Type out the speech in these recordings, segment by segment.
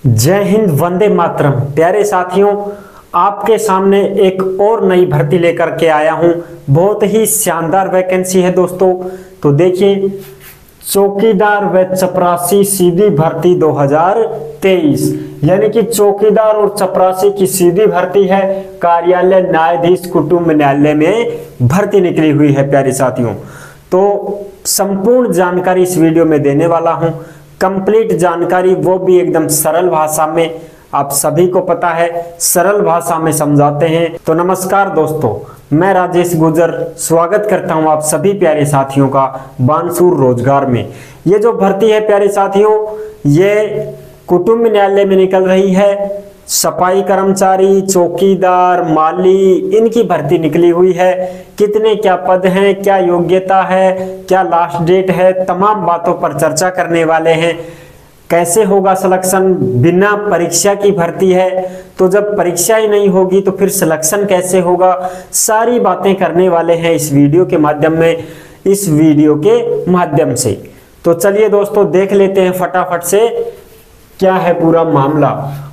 जय हिंद, वंदे मातरम। प्यारे साथियों, आपके सामने एक और नई भर्ती लेकर के आया हूं। बहुत ही शानदार वैकेंसी है दोस्तों। तो देखिए, चौकीदार व चपरासी सीधी भर्ती 2023, यानी कि चौकीदार और चपरासी की सीधी भर्ती है। कार्यालय न्यायाधीश कुटुंब न्यायालय में भर्ती निकली हुई है प्यारे साथियों। तो संपूर्ण जानकारी इस वीडियो में देने वाला हूं। कंप्लीट जानकारी, वो भी एकदम सरल भाषा में। आप सभी को पता है सरल भाषा में समझाते हैं। तो नमस्कार दोस्तों, मैं राजेश गुजर स्वागत करता हूं आप सभी प्यारे साथियों का बानसूर रोजगार में। ये जो भर्ती है प्यारे साथियों, ये कुटुंब न्यायालय में निकल रही है। सफाई कर्मचारी, चौकीदार, माली, इनकी भर्ती निकली हुई है। कितने क्या पद हैं, क्या योग्यता है, क्या लास्ट डेट है, तमाम बातों पर चर्चा करने वाले हैं। कैसे होगा सिलेक्शन, बिना परीक्षा की भर्ती है, तो जब परीक्षा ही नहीं होगी तो फिर सिलेक्शन कैसे होगा, सारी बातें करने वाले हैं इस वीडियो के माध्यम से। तो चलिए दोस्तों, देख लेते हैं फटाफट से क्या है पूरा मामला।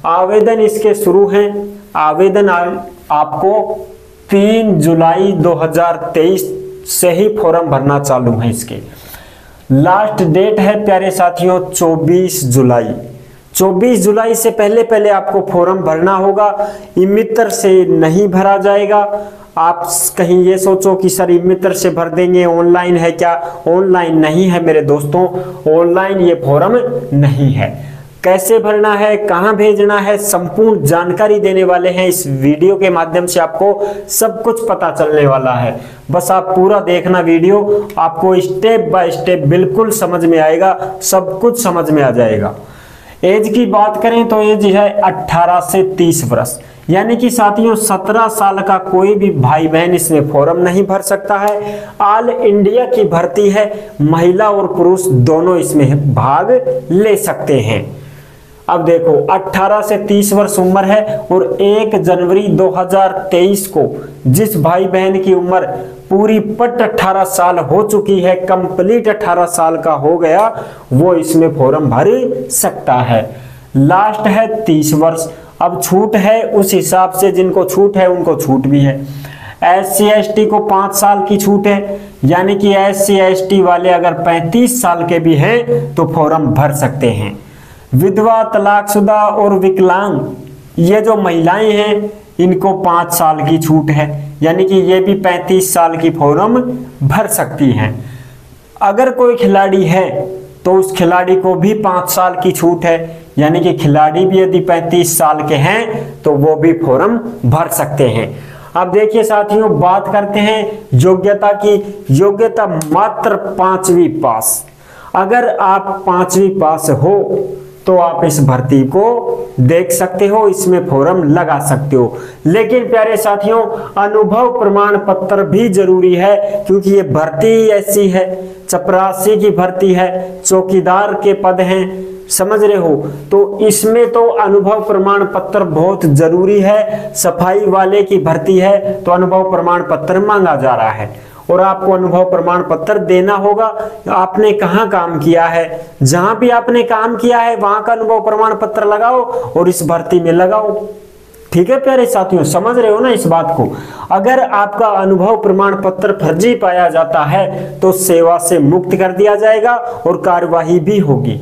आवेदन इसके शुरू हैं। आवेदन आपको 3 जुलाई 2023 से ही फॉर्म भरना चालू है। इसके लास्ट डेट है प्यारे साथियों 24 जुलाई। 24 जुलाई से पहले आपको फॉर्म भरना होगा। ई-मित्र से नहीं भरा जाएगा। आप कहीं ये सोचो कि सर ई-मित्र से भर देंगे, ऑनलाइन है क्या? ऑनलाइन नहीं है मेरे दोस्तों, ऑनलाइन ये फॉर्म नहीं है। कैसे भरना है, कहां भेजना है, संपूर्ण जानकारी देने वाले हैं इस वीडियो के माध्यम से। आपको सब कुछ पता चलने वाला है। बस आप पूरा देखना वीडियो, आपको स्टेप बाय स्टेप बिल्कुल समझ में आएगा, सब कुछ समझ में आ जाएगा। एज की बात करें तो एज है 18 से 30 वर्ष, यानी कि साथियों 17 साल का कोई भी भाई बहन इसमें फॉर्म नहीं भर सकता है। ऑल इंडिया की भर्ती है, महिला और पुरुष दोनों इसमें भाग ले सकते हैं। अब देखो, 18 से 30 वर्ष उम्र है और 1 जनवरी 2023 को जिस भाई बहन की उम्र पूरी पट 18 साल हो चुकी है, कंप्लीट 18 साल का हो गया, वो इसमें फॉर्म भर सकता है। लास्ट है 30 वर्ष। अब छूट है उस हिसाब से, जिनको छूट है उनको छूट भी है। SC ST को 5 साल की छूट है, यानी कि SC ST वाले अगर 35 साल के भी हैं तो फॉर्म भर सकते हैं। विधवा, तलाकशुदा और विकलांग, ये जो महिलाएं हैं इनको 5 साल की छूट है, यानी कि ये भी 35 साल की फॉर्म भर सकती हैं। अगर कोई खिलाड़ी है तो उस खिलाड़ी को भी 5 साल की छूट है, यानी कि खिलाड़ी भी यदि 35 साल के हैं तो वो भी फॉर्म भर सकते हैं। अब देखिए साथियों, बात करते हैं योग्यता की। योग्यता मात्र 5वीं पास। अगर आप 5वीं पास हो तो आप इस भर्ती को देख सकते हो, इसमें फॉर्म लगा सकते हो। लेकिन प्यारे साथियों, अनुभव प्रमाण पत्र भी जरूरी है, क्योंकि ये भर्ती ऐसी है, चपरासी की भर्ती है, चौकीदार के पद हैं, समझ रहे हो। तो इसमें तो अनुभव प्रमाण पत्र बहुत जरूरी है। सफाई वाले की भर्ती है तो अनुभव प्रमाण पत्र मांगा जा रहा है और आपको अनुभव प्रमाण पत्र देना होगा। आपने कहाँ काम किया है, जहां भी आपने काम किया है वहां का अनुभव प्रमाण पत्र लगाओ और इस भर्ती में लगाओ। ठीक है प्यारे साथियों, समझ रहे हो ना इस बात को। अगर आपका अनुभव प्रमाण पत्र फर्जी पाया जाता है तो सेवा से मुक्त कर दिया जाएगा और कार्यवाही भी होगी।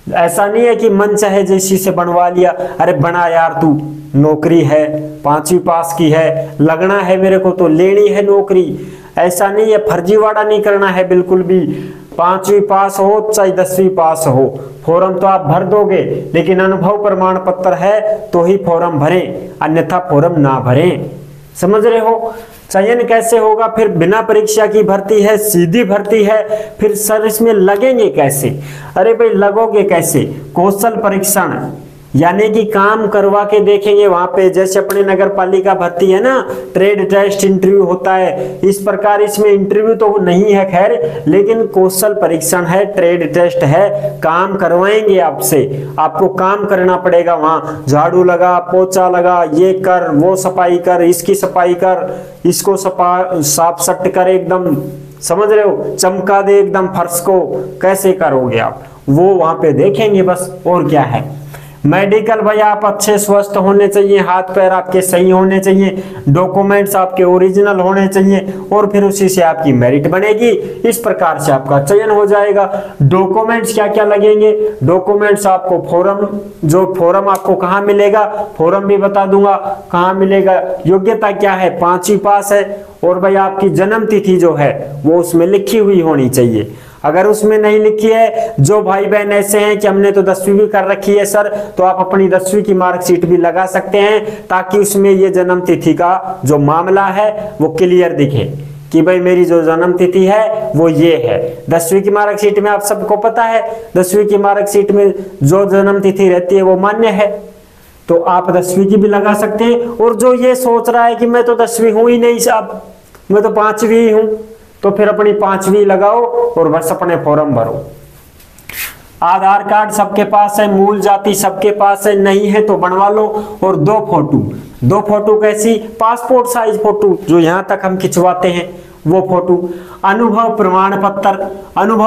ऐसा नहीं है कि मन चाहे जैसी से बनवा लिया, अरे बना यार, तू नौकरी है, 5वीं पास की है, लगना है मेरे को तो लेनी है नौकरी। ऐसा नहीं है, फर्जीवाड़ा नहीं करना है बिल्कुल भी। 5वीं पास हो चाहे 10वीं पास हो, फॉर्म तो आप भर दोगे, लेकिन अनुभव प्रमाण पत्र है तो ही फॉर्म भरें, अन्यथा फॉर्म ना भरें। समझ रहे हो। चयन कैसे होगा? फिर बिना परीक्षा की भर्ती है, सीधी भर्ती है। फिर सर इसमें लगेंगे कैसे? अरे भाई लगोगे कैसे? कौशल परीक्षण, यानी कि काम करवा के देखेंगे वहां पे। जैसे अपने नगर पालिका भर्ती है ना, ट्रेड टेस्ट इंटरव्यू होता है, इस प्रकार इसमें इंटरव्यू तो नहीं है खैर, लेकिन कौशल परीक्षण है, ट्रेड टेस्ट है। काम करवाएंगे आपसे, आपको काम करना पड़ेगा वहां। झाड़ू लगा, पोछा लगा, ये कर, वो सफाई कर, इसकी सफाई कर, इसको साफ सट कर, एकदम समझ रहे हो, चमका दे एकदम फर्श को। कैसे करोगे आप, वो वहां पे देखेंगे बस, और क्या है। मेडिकल भाई आप अच्छे स्वस्थ होने चाहिए, हाथ पैर आपके सही होने चाहिए, डॉक्यूमेंट्स आपके ओरिजिनल होने चाहिए और फिर उसी से आपकी मेरिट बनेगी। इस प्रकार से आपका चयन हो जाएगा। डॉक्यूमेंट्स क्या क्या लगेंगे? डॉक्यूमेंट्स आपको फॉर्म, जो फॉर्म आपको कहाँ मिलेगा, फॉर्म भी बता दूंगा कहाँ मिलेगा। योग्यता क्या है? 5वीं पास है और भाई आपकी जन्म तिथि जो है वो उसमें लिखी हुई होनी चाहिए। अगर उसमें नहीं लिखी है, जो भाई बहन ऐसे हैं कि हमने तो 10वीं भी कर रखी है सर, तो आप अपनी 10वीं की मार्कशीट भी लगा सकते हैं ताकि उसमें ये जन्म तिथि का जो मामला है वो क्लियर दिखे कि भाई मेरी जो जन्म तिथि है वो ये है। 10वीं की मार्कशीट में आप सबको पता है 10वीं की मार्कशीट में जो जन्म तिथि रहती है वो मान्य है, तो आप 10वीं की भी लगा सकते हैं। और जो ये सोच रहा है कि मैं तो 10वीं हूं ही नहीं साहब, मैं तो 5वीं ही हूं, तो फिर अपनी 5वीं लगाओ और बस अपने फॉर्म भरो। आधार कार्ड सबके पास है, मूल जाति सबके पास है, नहीं है तो बनवा लो। और 2 फोटो कैसी? पासपोर्ट साइज फोटो जो यहां तक हम खिंचवाते हैं वो फोटो। अनुभव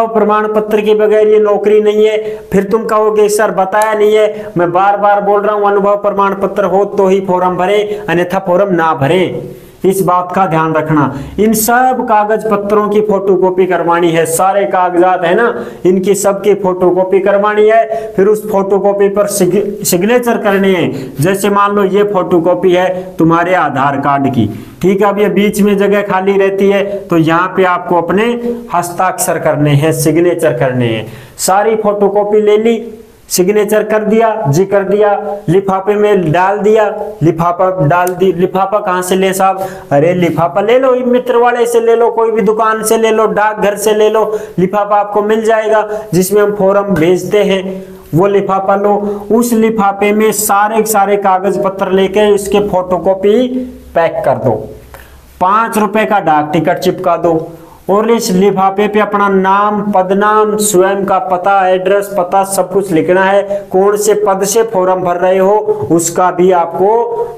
प्रमाण पत्र के बगैर ये नौकरी नहीं है। फिर तुम कहोगे सर बताया नहीं है, मैं बार बार बोल रहा हूं अनुभव प्रमाण पत्र हो तो ही फॉर्म भरे, अन्यथा फॉर्म ना भरे। इस बात का ध्यान रखना। इन सब कागज पत्रों की फोटोकॉपी करवानी है, सारे कागजात है ना, इनकी सबकी फोटोकॉपी करवानी है। फिर उस फोटोकॉपी पर सिग्नेचर करने हैं। जैसे मान लो ये फोटोकॉपी है तुम्हारे आधार कार्ड की, ठीक है, अब ये बीच में जगह खाली रहती है तो यहाँ पे आपको अपने हस्ताक्षर करने हैं, सिग्नेचर करने हैं। सारी फोटोकॉपी ले ली, सिग्नेचर कर दिया, जी कर दिया, लिफाफे में डाल दिया, लिफाफा डाल दी। लिफाफा कहाँ से ले साहब? अरे लिफाफा ले लो, मित्र वाले से ले लो, कोई भी दुकान से ले लो, डाकघर से ले लो, लिफाफा आपको मिल जाएगा जिसमें हम फॉर्म भेजते हैं, वो लिफाफा लो। उस लिफाफे में सारे कागज पत्र लेके इसके फोटोकॉपी पैक कर दो। 5 रुपए का डाक टिकट चिपका दो और इस लिफाफे पे अपना नाम, पदनाम, स्वयं का पता, एड्रेस, पता सब कुछ लिखना है। कौन से पद से फॉर्म भर रहे हो उसका भी आपको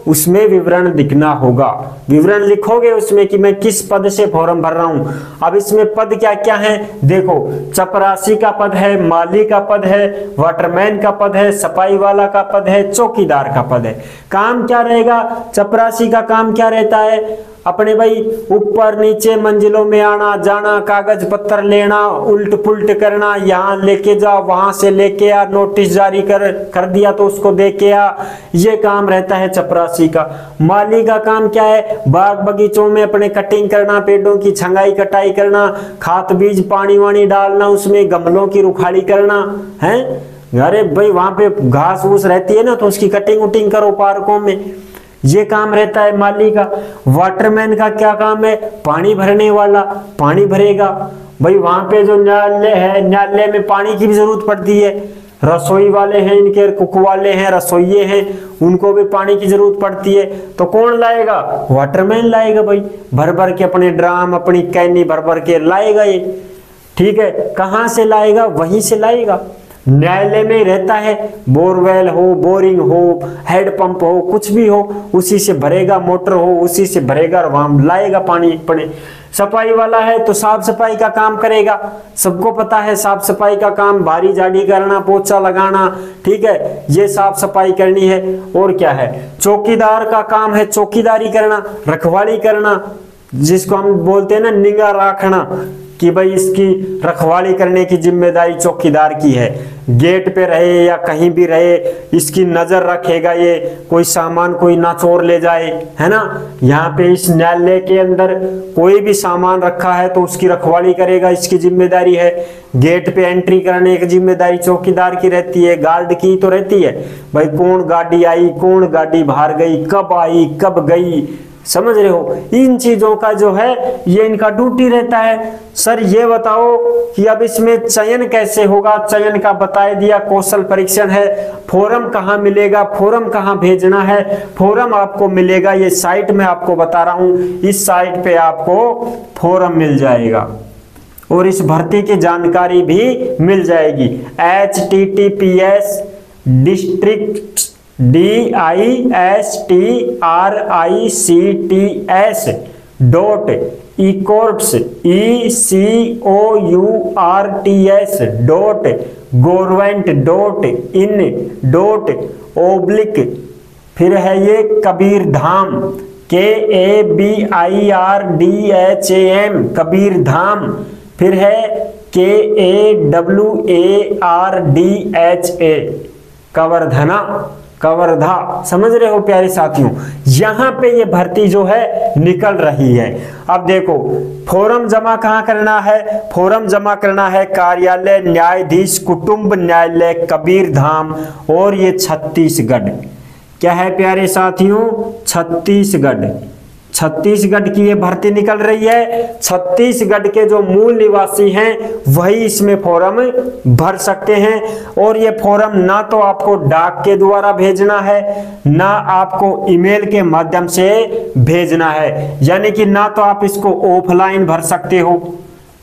उसमें विवरण दिखना होगा। विवरण लिखोगे उसमें कि मैं किस पद से फॉर्म भर रहा हूं। अब इसमें पद क्या क्या है देखो, चपरासी का पद है, माली का पद है, वाटरमैन का पद है, सफाई वाला का पद है, चौकीदार का पद है। काम क्या रहेगा? चपरासी का काम क्या रहता है? अपने भाई ऊपर नीचे मंजिलों में आना जाना, कागज पत्र लेना, उल्ट पुल्ट करना, यहाँ लेके जाओ, वहां से लेके आ, नोटिस जारी कर दिया तो उसको दे के आ, ये काम रहता है चपरासी का। माली का काम क्या है? बाग बगीचों में अपने कटिंग करना, पेड़ों की छंगाई कटाई करना, खाद बीज पानी वानी डालना, उसमें गमलों की रुखाड़ी करना है। अरे भाई वहां पे घास फूस रहती है ना तो उसकी कटिंग उटिंग करो पार्कों में, ये काम रहता है माली का। वाटरमैन का क्या काम है? पानी भरने वाला, पानी भरेगा। भाई वहां पे जो न्यायालय है, न्यायालय में पानी की भी जरूरत पड़ती है। रसोई वाले हैं, इनके कुक वाले हैं, रसोइये हैं, उनको भी पानी की जरूरत पड़ती है। तो कौन लाएगा? वाटरमैन लाएगा भाई, भर भर के अपने ड्राम, अपनी कैनी भर भर के लाएगा ये, ठीक है। कहाँ से लाएगा? वहीं से लाएगा। न्यायालय में रहता है, बोरवेल हो, बोरिंग हो, हेड पंप हो, कुछ भी हो, उसी से भरेगा, मोटर हो उसी से भरेगा और वहां लाएगा पानी अपने। सफाई वाला है तो साफ सफाई का काम करेगा, सबको पता है साफ सफाई का काम, भारी झाड़ी करना, पोछा लगाना, ठीक है, ये साफ सफाई करनी है। और क्या है? चौकीदार का काम है चौकीदारी करना, रखवाली करना, जिसको हम बोलते हैं ना निगाह रखना, कि भाई इसकी रखवाली करने की जिम्मेदारी चौकीदार की है। गेट पे रहे या कहीं भी रहे इसकी नजर रखेगा, ये कोई सामान कोई ना चोर ले जाए, है ना। यहाँ पे इस न्यायालय के अंदर कोई भी सामान रखा है तो उसकी रखवाली करेगा, इसकी जिम्मेदारी है। गेट पे एंट्री करने की जिम्मेदारी चौकीदार की रहती है, गार्ड की तो रहती है भाई कौन गाड़ी आई, कौन गाड़ी बाहर गई, कब आई कब गई, समझ रहे हो। इन चीजों का जो है ये इनका ड्यूटी रहता है। सर ये बताओ कि अब इसमें चयन कैसे होगा? चयन का बता दिया, कौशल परीक्षण है। फॉर्म कहाँ मिलेगा, फॉर्म कहाँ भेजना है? फॉर्म आपको मिलेगा, ये साइट में आपको बता रहा हूं, इस साइट पे आपको फॉर्म मिल जाएगा और इस भर्ती की जानकारी भी मिल जाएगी। https districts districts.ecourts government.in.oblique, फिर है ये कबीरधाम KABIRDHAM कबीरधाम, फिर है KAWARDHA कवर्धना, कवर्धा। समझ रहे हो प्यारे साथियों, यहां पे ये भर्ती जो है निकल रही है। अब देखो फॉर्म जमा कहां करना है, फॉर्म जमा करना है कार्यालय न्यायाधीश कुटुंब न्यायालय कबीरधाम, और ये छत्तीसगढ़। क्या है प्यारे साथियों, छत्तीसगढ़। छत्तीसगढ़ की ये भर्ती निकल रही है। छत्तीसगढ़ के जो मूल निवासी हैं वही इसमें फॉर्म भर सकते हैं। और ये फॉर्म ना तो आपको डाक के द्वारा भेजना है, ना आपको ईमेल के माध्यम से भेजना है, यानी कि ना तो आप इसको ऑफलाइन भर सकते हो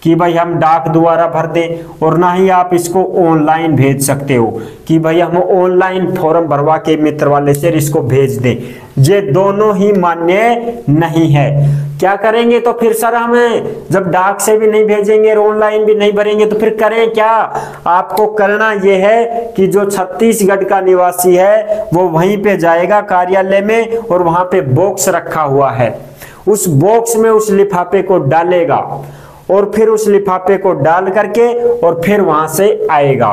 कि भाई हम डाक द्वारा भर दें, और ना ही आप इसको ऑनलाइन भेज सकते हो कि भाई हम ऑनलाइन फॉर्म भरवा के मित्र वाले से इसको भेज दें। ये दोनों ही मान्य नहीं है। क्या करेंगे तो फिर सर हमें जब डाक से भी नहीं भेजेंगे और ऑनलाइन भी नहीं भरेंगे तो फिर करें क्या? आपको करना यह है कि जो छत्तीसगढ़ का निवासी है वो वहीं पे जाएगा कार्यालय में, और वहां पे बॉक्स रखा हुआ है, उस बॉक्स में उस लिफाफे को डालेगा, और फिर उस लिफाफे को डाल करके और फिर वहां से आएगा।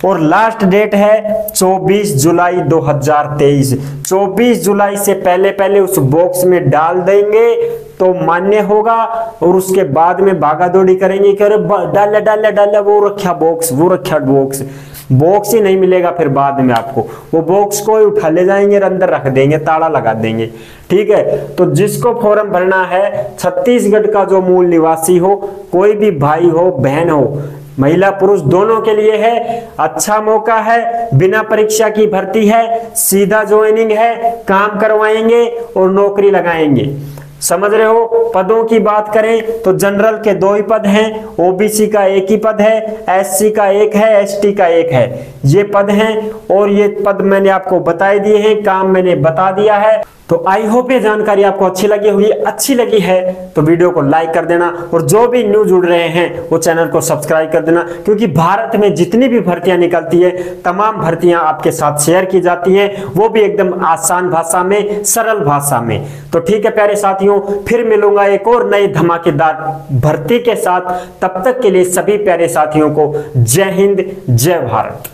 और लास्ट डेट है 24 जुलाई 2023। 24 जुलाई से पहले पहले उस बॉक्स में डाल देंगे तो मान्य होगा, और उसके बाद में भागा दौड़ी करेंगे कि अरे डाले डाले डाले, वो रखा बॉक्स, वो रखा बॉक्स। बॉक्स ही नहीं मिलेगा फिर बाद में आपको, वो बॉक्स को ही उठा ले जाएंगे और अंदर रख देंगे, ताला लगा देंगे। ठीक है, तो जिसको फॉर्म भरना है छत्तीसगढ़ का जो मूल निवासी हो, कोई भी भाई हो बहन हो, महिला पुरुष दोनों के लिए है। अच्छा मौका है, बिना परीक्षा की भर्ती है, सीधा ज्वाइनिंग है, काम करवाएंगे और नौकरी लगाएंगे। समझ रहे हो? पदों की बात करें तो जनरल के 2 ही पद हैं, ओबीसी का 1 ही पद है, एससी का 1 है, एसटी का 1 है। ये पद हैं, और ये पद मैंने आपको बता दिए हैं, काम मैंने बता दिया है। तो आई होप ये जानकारी आपको अच्छी लगी होगी। अच्छी लगी है तो वीडियो को लाइक कर देना, और जो भी न्यू जुड़ रहे हैं वो चैनल को सब्सक्राइब कर देना, क्योंकि भारत में जितनी भी भर्तियां निकलती है तमाम भर्तियां आपके साथ शेयर की जाती हैं, वो भी एकदम आसान भाषा में, सरल भाषा में। तो ठीक है प्यारे साथियों, फिर मिलूंगा एक और नई धमाकेदार भर्ती के साथ। तब तक के लिए सभी प्यारे साथियों को जय हिंद, जय भारत।